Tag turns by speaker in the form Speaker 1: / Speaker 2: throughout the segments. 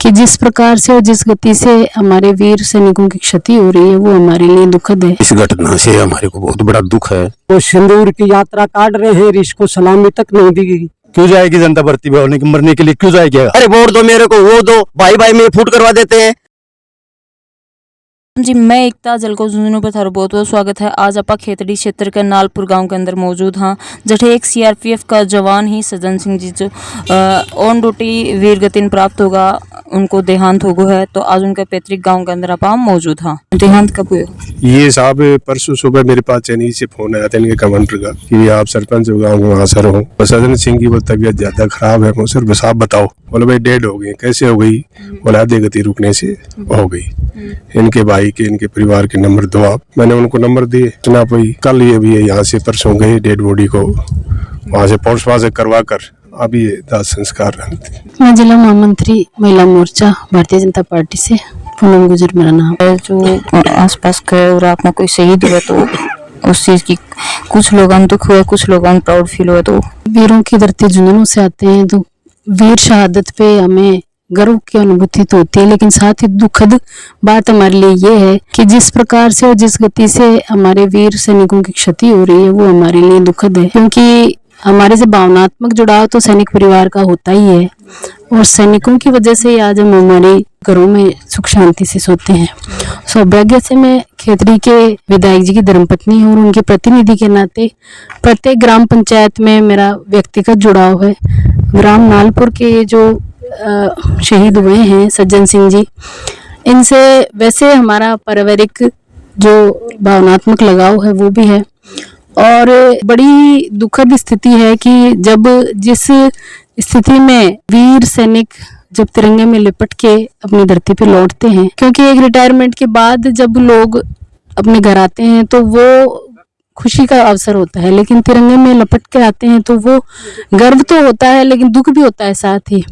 Speaker 1: कि जिस प्रकार से और जिस गति से हमारे वीर सैनिकों की क्षति हो रही है वो हमारे लिए दुखद है।
Speaker 2: इस घटना से हमारे को बहुत बड़ा दुख है।
Speaker 3: वो सिंदूर की यात्रा काट रहे हैं, इसको सलामी तक नहीं दी गई।
Speaker 4: क्यों जाएगी जनता भर्ती में मरने के लिए? क्यों जाएगी?
Speaker 5: अरे वोट दो मेरे को, वो दो, भाई भाई में फूट करवा देते हैं
Speaker 6: जी। मैं एकता जलको जुनू पर थारो बहुत बहुत स्वागत है। आज आप खेतड़ी क्षेत्र के नालपुर गांव के अंदर मौजूद हाँ, जठे एक सीआरपीएफ का जवान ही सज्जन सिंह जी जो ऑन ड्यूटी वीर गति प्राप्त होगा, उनको देहांत हो गया है। तो आज उनके पैतृक गांव के अंदर आप मौजूद हाँ। देहांत कब हुए?
Speaker 7: ये साहब परसों सुबह मेरे पास चेन्नई से फोन आया था इनके कमांडर का कि आप सरपंच गाँव के वहाँ सर हो, सज्जन सिंह की वो तबीयत ज्यादा खराब है। सर बस आप बताओ। बोले भाई डेड हो गई। कैसे हो गई? बोला आधे गति रुकने से हो गई। इनके भाई के, इनके परिवार के नंबर दो आप। मैंने उनको नंबर दिए। सुना भाई कल ये भी यहाँ से परसों गए, डेड बॉडी को वहाँ से पोस्टमार्टम करवा कर अभी दाह संस्कार।
Speaker 1: मैं जिला महामंत्री महिला मोर्चा भारतीय जनता पार्टी से पूनम गुजर मेरा नाम है।
Speaker 6: जो आसपास के और आपने कोई शहीद हुआ तो उस चीज की कुछ लोग दुख हुआ, कुछ लोग प्राउड फील हुआ। तो
Speaker 1: वीरों की धरती जुनूनों से आते हैं तो वीर शहादत पे हमें गर्व की अनुभूति तो होती है, लेकिन साथ ही दुखद बात हमारे लिए ये है कि जिस प्रकार से और जिस गति से हमारे वीर सैनिकों की क्षति हो रही है वो हमारे लिए दुखद है। क्योंकि हमारे से भावनात्मक जुड़ाव तो सैनिक परिवार का होता ही है और सैनिकों की वजह से आज हम हमारे घरों में सुख शांति से सोते हैं। सौभाग्य से मैं खेतड़ी के विधायक जी की धर्मपत्नी हूँ और उनके प्रतिनिधि के नाते प्रत्येक ग्राम पंचायत में मेरा व्यक्तिगत जुड़ाव है। ग्राम नालपुर के जो शहीद हुए हैं सज्जन सिंह जी, इनसे वैसे हमारा पारिवारिक जो भावनात्मक लगाव है वो भी है। और बड़ी दुखद स्थिति है कि जब जिस स्थिति में वीर सैनिक जब तिरंगे में लिपट के अपनी धरती पे लौटते हैं, क्योंकि एक रिटायरमेंट के बाद जब लोग अपने घर आते हैं तो वो खुशी का अवसर होता है, लेकिन तिरंगे में लपट के आते हैं तो वो गर्व तो होता है लेकिन दुख भी होता है साथ ही।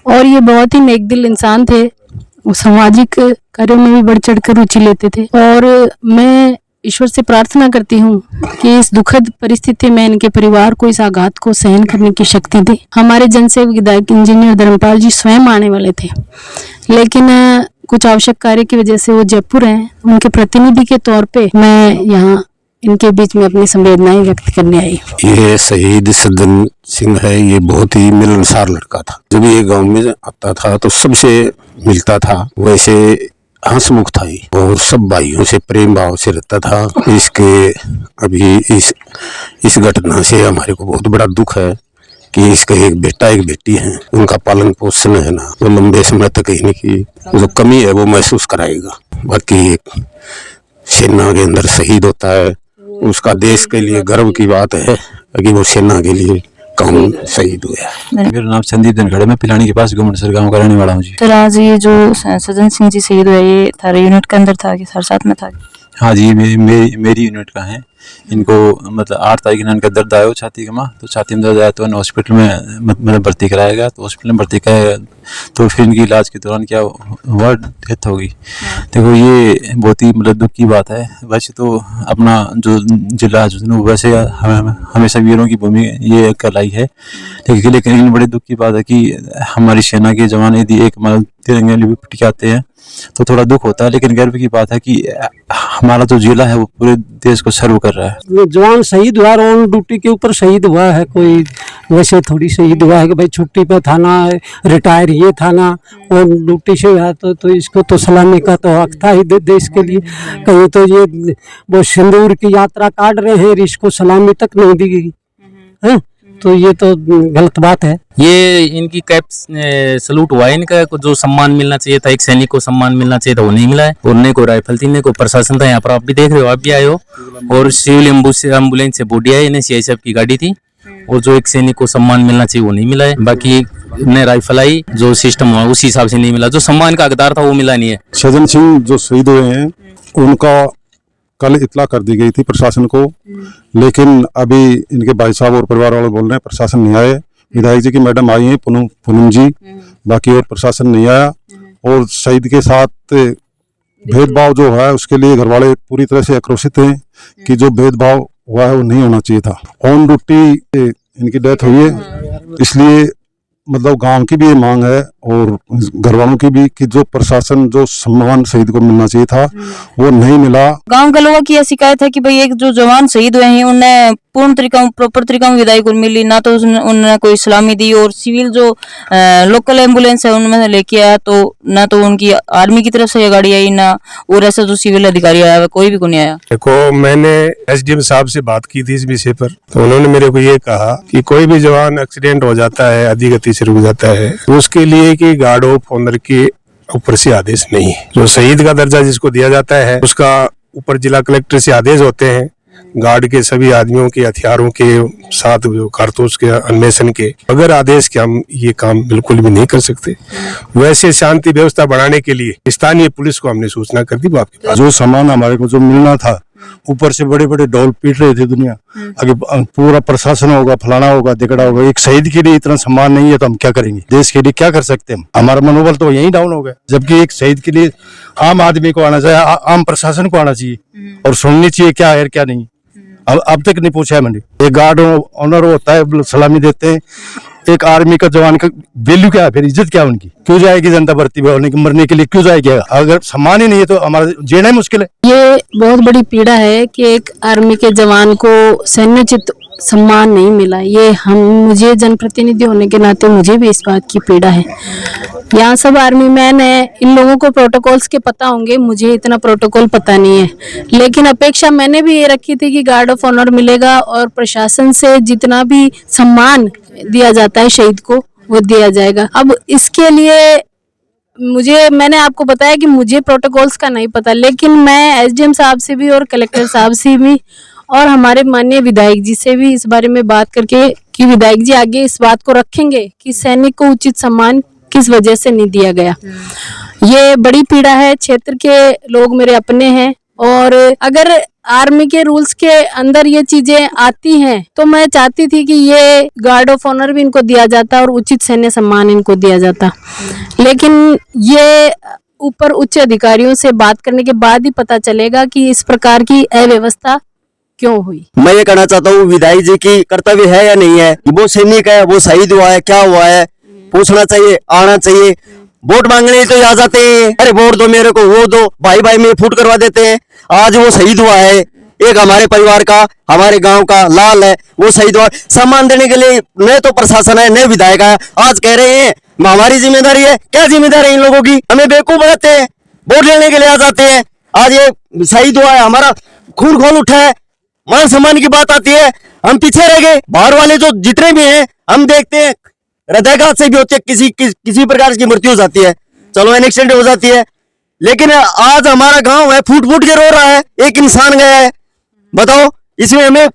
Speaker 1: और ये बहुत ही नेक दिल इंसान थे, वो सामाजिक कार्यों में भी बढ़ चढ़ कर रुचि लेते थे। और मैं ईश्वर से प्रार्थना करती हूँ कि इस दुखद परिस्थिति में इनके परिवार को इस आघात को सहन करने की शक्ति दे। हमारे जनसेवक विधायक इंजीनियर धर्मपाल जी स्वयं आने वाले थे, लेकिन कुछ आवश्यक कार्य की वजह से वो जयपुर हैं। उनके प्रतिनिधि के तौर पे मैं यहाँ इनके बीच में अपनी संवेदनाएं व्यक्त करने आई।
Speaker 2: ये शहीद सज्जन सिंह है, ये बहुत ही मिलनसार लड़का था। जब ये गांव में आता था तो सबसे मिलता था, वैसे हंसमुख था ही और सब भाइयों से प्रेम भाव से रहता था। इसके अभी इस घटना से हमारे को बहुत बड़ा दुख है कि इसका एक बेटा एक बेटी है, उनका पालन पोषण है ना वो लंबे समय तक इनकी जो कमी है वो महसूस कराएगा। बाकी एक सेना के अंदर शहीद होता है, उसका देश के लिए गर्व की बात है कि वो सेना के लिए काम शहीद हुआ।
Speaker 8: मेरा नाम संदीप धनखड़, मैं पिलानी के पास गवर्नमेंट गाँव का रहने वाला हूँ जी।
Speaker 6: तो आज ये जो सज्जन सिंह जी शहीद हुए, ये थारे यूनिट के अंदर था कि हर साथ में था?
Speaker 8: हाँ जी, मेरी यूनिट का है। इनको मतलब 8 तारीख को इनका दर्द आया छाती का, तो छाती में दर्द आया तो हॉस्पिटल में मतलब भर्ती कराया गया। तो हॉस्पिटल में भर्ती कराया तो फिर इनकी इलाज के दौरान क्या हुआ, डेथ हो गई। देखो ये बहुत ही मतलब दुख की बात है। वैसे तो अपना जो जिला वैसे हमेशा वीरों की भूमि ये कहलाई है, लेकिन बड़े दुख की बात है कि हमारी सेना के जवान यदि एक मतलब तिरंगे लिपट के आते हैं तो थोड़ा दुख होता है। लेकिन गर्व की बात है कि हमारा जो जिला है वो पूरे देश को सर्व कर रहा है।
Speaker 3: जवान शहीद हुआ, ऑन ड्यूटी के ऊपर शहीद हुआ है, कोई वैसे थोड़ी शहीद हुआ है कि भाई छुट्टी पे था ना, रिटायर ये था ना, ऑन ड्यूटी से हुआ तो इसको तो सलामी का तो हक था ही देश के लिए। कहीं तो ये वो सिंदूर की यात्रा काट रहे हैं, इसको सलामी तक नहीं दी गई है, तो ये तो गलत बात है।
Speaker 9: ये इनकी कैप सलूट हुआ है, इनका जो सम्मान मिलना चाहिए था, एक सैनिक को सम्मान मिलना चाहिए था, वो नहीं मिला है। और ने को राइफल थी, ने को प्रशासन था। यहाँ पर आप भी देख रहे हो, आप भी आए हो। और सिविल एम्बुलेंस से बॉडी आई, इन्हें सीआईएसएफ की गाड़ी थी। और जो एक सैनिक को सम्मान मिलना चाहिए वो नहीं मिला है। बाकी ने राइफल आई, जो सिस्टम हुआ उसी हिसाब से नहीं मिला, जो सम्मान का हकदार था वो मिला नहीं है।
Speaker 7: सज्जन सिंह जो शहीद हुए हैं उनका कल इतला कर दी गई थी प्रशासन को, लेकिन अभी इनके भाई साहब और परिवार वाले बोल रहे हैं प्रशासन नहीं आए। विधायक जी की मैडम आई हैं पूनम जी, बाकी और प्रशासन नहीं आया। और शहीद के साथ भेदभाव जो है उसके लिए घर वाले पूरी तरह से आक्रोशित हैं कि जो भेदभाव हुआ है वो नहीं होना चाहिए था। ऑन ड्यूटी इनकी डेथ हुई है, इसलिए
Speaker 4: मतलब गांव की भी ये मांग है और घर वालों की भी कि जो प्रशासन जो सम्मान शहीद को मिलना चाहिए था वो नहीं मिला।
Speaker 6: गांव के लोगों की यह शिकायत है कि भाई एक जो जवान शहीद हुए हैं उन्हें पूर्ण तरीका प्रॉपर तरीका में विदाई को मिली ना, तो उन्होंने कोई सलामी दी, और सिविल जो लोकल एम्बुलेंस है उनमें से लेके आया तो ना तो उनकी आर्मी की तरफ से ये गाड़ी आई ना, और ऐसा जो सिविल अधिकारी आया कोई भी को नहीं आया।
Speaker 7: देखो, मैंने एसडीएम साहब से बात की थी इस विषय पर, तो उन्होंने मेरे को ये कहा कि कोई भी जवान एक्सीडेंट हो जाता है, आधी गति से रुक जाता है, तो उसके लिए कि गार्ड ऑफ ऑनर के ऊपर से आदेश नहीं है। जो शहीद का दर्जा जिसको दिया जाता है उसका ऊपर जिला कलेक्टर से आदेश होते हैं, गार्ड के सभी आदमियों के हथियारों के साथ जो कारतूस के अन्वेषण के बगैर आदेश के हम ये काम बिल्कुल भी नहीं कर सकते। वैसे शांति व्यवस्था बढ़ाने के लिए स्थानीय पुलिस को हमने सूचना कर दी। आपके पास
Speaker 4: जो सामान हमारे को जो मिलना था, ऊपर से बड़े बड़े डॉल पीट रहे थे दुनिया, आगे पूरा प्रशासन होगा, फलाना होगा, दिगड़ा होगा। एक शहीद के लिए इतना सम्मान नहीं है तो हम क्या करेंगे? देश के लिए क्या कर सकते हैं? हमारा मनोबल तो यही डाउन हो गया। जबकि एक शहीद के लिए आम आदमी को आना चाहिए, आम प्रशासन को आना चाहिए और सुननी चाहिए क्या है क्या नहीं। अब तक नहीं पूछा है मैंने। एक गार्ड ऑनर होता है, सलामी देते हैं। एक आर्मी का जवान का वैल्यू क्या है, फिर इज्जत क्या है उनकी? क्यों जाएगी जनता भर्ती में मरने के लिए? क्यों जाएगी? अगर सम्मान ही नहीं है तो हमारा जीना ही मुश्किल है।
Speaker 1: ये बहुत बड़ी पीड़ा है कि एक आर्मी के जवान को सैन्योचित सम्मान नहीं मिला। ये मुझे जनप्रतिनिधि होने के नाते मुझे भी इस बात की पीड़ा है। यहाँ सब आर्मी मैन है, इन लोगों को प्रोटोकॉल्स के पता होंगे, मुझे इतना प्रोटोकॉल पता नहीं है। लेकिन अपेक्षा मैंने भी ये रखी थी कि गार्ड ऑफ ऑनर मिलेगा और प्रशासन से जितना भी सम्मान दिया जाता है शहीद को वो दिया जाएगा। अब इसके लिए मैंने आपको बताया कि मुझे प्रोटोकॉल्स का नहीं पता, लेकिन मैं एसडीएम साहब से भी और कलेक्टर साहब से भी और हमारे माननीय विधायक जी से भी इस बारे में बात करके कि विधायक जी आगे इस बात को रखेंगे कि सैनिक को उचित सम्मान किस वजह से नहीं दिया गया। ये बड़ी पीड़ा है। क्षेत्र के लोग मेरे अपने हैं और अगर आर्मी के रूल्स के अंदर ये चीजें आती हैं तो मैं चाहती थी कि ये गार्ड ऑफ ऑनर भी इनको दिया जाता और उचित सैन्य सम्मान इनको दिया जाता। लेकिन ये ऊपर उच्च अधिकारियों से बात करने के बाद ही पता चलेगा कि इस प्रकार की अव्यवस्था क्यों हुई।
Speaker 5: मैं ये कहना चाहता हूँ विधायक जी की कर्तव्य है या नहीं है कि वो सैनिक है, वो शहीद हुआ है, क्या हुआ है, पूछना चाहिए, आना चाहिए। वोट मांगने तो आ जाते हैं, अरे वोट दो मेरे को, वो दो, भाई भाई में फूट करवा देते हैं। आज वो शहीद हुआ है, एक हमारे परिवार का, हमारे गांव का लाल है, वो शहीद हुआ। सम्मान देने के लिए न तो प्रशासन है न विधायक है। आज कह रहे हैं हमारी जिम्मेदारी है, क्या जिम्मेदारी है इन लोगों की? हमें बेवकूफ बनाते हैं, वोट लेने के लिए आ जाते हैं। आज ये शहीद हुआ है, हमारा खून खोल उठा है, मान सम्मान की बात आती है, हम पीछे रह गए। बाहर वाले जो जितने भी हैं हम देखते हैं हृदयघात से भी होते हैं, किसी प्रकार की मृत्यु हो जाती है, चलो एक्सीडेंट हो जाती है। लेकिन आज हमारा गांव है फूट फूट के रो रहा है, एक इंसान गया है। बताओ, इसमें हमें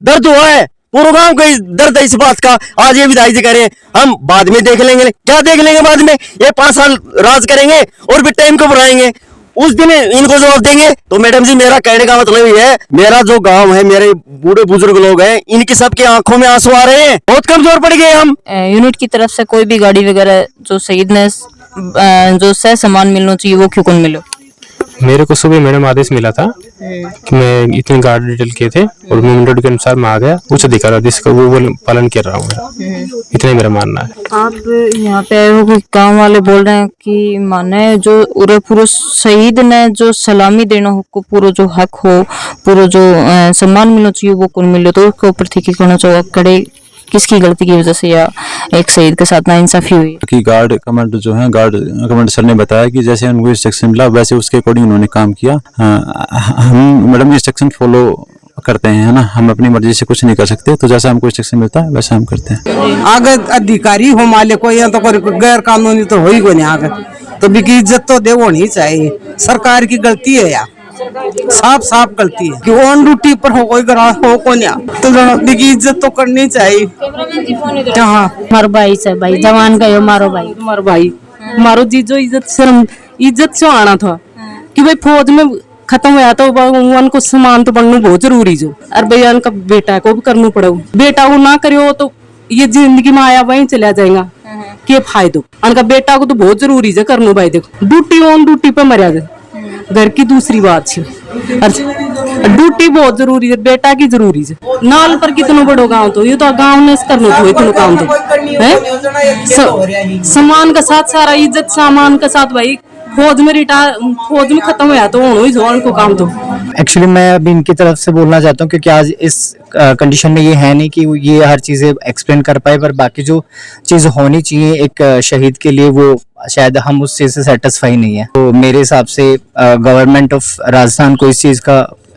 Speaker 5: दर्द हुआ है, पूरे गांव को दर्द है इस बात का। आज ये विधायक जी कह रहे हैं हम बाद में देख लेंगे। क्या देख लेंगे बाद में? ये 5 साल राज करेंगे और फिर टाइम को बढ़ाएंगे, उस दिन इनको जवाब देंगे। तो मैडम जी, मेरा कहने का मतलब ये है, मेरा जो गांव है, मेरे बूढ़े बुजुर्ग लोग हैं, इनकी सबकी आंखों में आंसू आ रहे हैं, बहुत कमजोर पड़ गए हम।
Speaker 6: यूनिट की तरफ से कोई भी गाड़ी वगैरह जो शहीद ने जो सह सम्मान मिलना चाहिए वो क्यों कौन मिलो?
Speaker 10: मेरे को सुबह मैडम आदेश मिला था कि मैं इतने गार्ड डिटेल किए थे और मैं मंडल के अनुसार मैं आ गया, उच्च अधिकारी जिसका वो पालन कर रहा हूँ। इतना ही मेरा मानना है।
Speaker 6: आप यहाँ पे आए हो कि गाँव वाले बोल रहे हैं कि माना है जो पूरे शहीद ने जो सलामी देना हो, पूरा जो हक हो, पूरा जो सम्मान मिलना चाहिए वो कौन मिले, तो उसके ऊपर ठीक करना चाहिए। कड़े किसकी गलती की वजह से या एक शहीद के साथ नाइंसाफी हुई?
Speaker 8: कि गार्ड कमांड जो है, गार्ड कमांड सर ने बताया कि जैसे उनको इंस्ट्रक्शन मिला वैसे उसके अकॉर्डिंग उन्होंने काम किया। हम मैडम इंस्ट्रक्शन फॉलो करते हैं, है ना, हम अपनी मर्जी से कुछ नहीं कर सकते, तो जैसा हमको इंस्ट्रक्शन मिलता है वैसा हम करते हैं।
Speaker 3: आगे अधिकारी हो मालिक को या तो गैर कानूनी तो हो ही को नहीं, आगे तो बिकी इज्जत तो दे होनी चाहिए। सरकार की गलती है यार, साफ साफ गलती है कि ऑन ड्यूटी पर हो कोई ग्राहक हो को नहीं, तो बिकी इज्जत तो करनी चाहिए। हाँ,
Speaker 1: मारो भाई से भाई जवान गयो, मारो भाई
Speaker 3: मारो जीजो, इज्जत से आना था कि भाई फौज में खत्म हुआ तो उनको सम्मान तो बनना बहुत जरूरी जो, और भैया उनका बेटा को भी करना पड़े। बेटा को ना करो तो ये जिंदगी में आया वहीं चला जाएगा, के फायदो? उनका बेटा को तो बहुत जरूरी है करना भाई। देखो ड्यूटी ऑन ड्यूटी पे मरिया जाए, घर की दूसरी बात है।
Speaker 1: ड्यूटी बहुत जरूरी है, बेटा की जरूरी है। नाल पर कितनो बड़ो गांव तो ये तो गांव ने करनो तो इतनो काम तो है। सामान का साथ सारा इज्जत सामान के साथ भाई फौज में फौज में खत्म हुआ तो होनो ही जोन को काम तो।
Speaker 11: एक्चुअली मैं अभी इनकी तरफ से बोलना चाहता हूँ क्योंकि आज इस कंडीशन में ये है नहीं कि ये हर चीज़ें एक्सप्लेन कर पाए, पर बाकी जो चीज़ होनी चाहिए एक शहीद के लिए वो शायद हम उस चीज़ से सेटिस्फाई नहीं है। तो मेरे हिसाब से गवर्नमेंट ऑफ राजस्थान को इस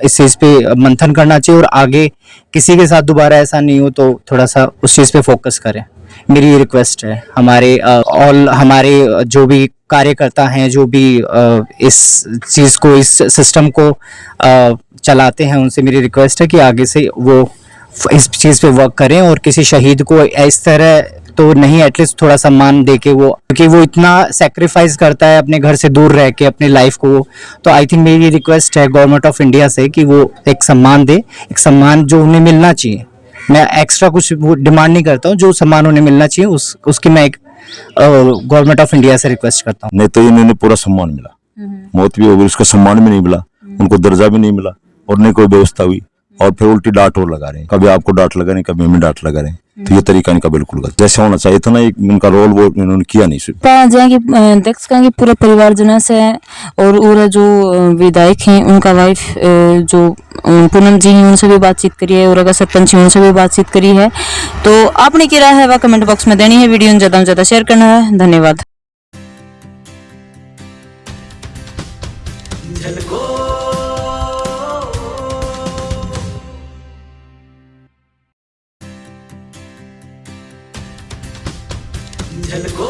Speaker 11: चीज़ पे मंथन करना चाहिए और आगे किसी के साथ दोबारा ऐसा नहीं हो तो थोड़ा सा उस चीज़ पे फोकस करें। मेरी ये रिक्वेस्ट है हमारे जो भी कार्यकर्ता हैं, जो भी इस चीज़ को, इस सिस्टम को चलाते हैं, उनसे मेरी रिक्वेस्ट है कि आगे से वो इस चीज़ पे वर्क करें और किसी शहीद को इस तरह तो नहीं, एटलीस्ट थोड़ा सम्मान दे के वो, क्योंकि वो इतना सेक्रीफाइस करता है अपने घर से दूर रह के अपनी लाइफ को। तो आई थिंक मेरी रिक्वेस्ट है गवर्नमेंट ऑफ इंडिया से कि वो एक सम्मान दे, एक सम्मान जो उन्हें मिलना चाहिए। मैं एक्स्ट्रा कुछ डिमांड नहीं करता हूँ, जो सम्मान उन्हें मिलना चाहिए उसकी मैं एक गवर्नमेंट ऑफ इंडिया से रिक्वेस्ट करता हूँ।
Speaker 12: नहीं तो इन्हें पूरा सम्मान मिला, मौत भी हो गई, उसका सम्मान भी नहीं मिला, उनको दर्जा भी नहीं मिला और नहीं कोई व्यवस्था हुई, और फिर उल्टी डांट और लगा रहे हैं, कभी आपको डांट लगा रहे हैं, कभी हमें डांट लगा रहे हैं। तो ये तरीका इनका बिल्कुल गलत, जैसे होना चाहिए था ना, उनका रोल वो इन्होंने किया नहीं।
Speaker 6: दक्ष का पूरा परिवार जना से है और उरा जो विधायक हैं उनका वाइफ जो पूनम जी हैं उनसे भी बातचीत करी है और अगर सरपंच हैं उनसे भी बातचीत करी है। तो आपने क्या राय है वह कमेंट बॉक्स में देनी है, वीडियो ज़्यादा से ज़्यादा शेयर करना है। धन्यवाद।
Speaker 13: झलको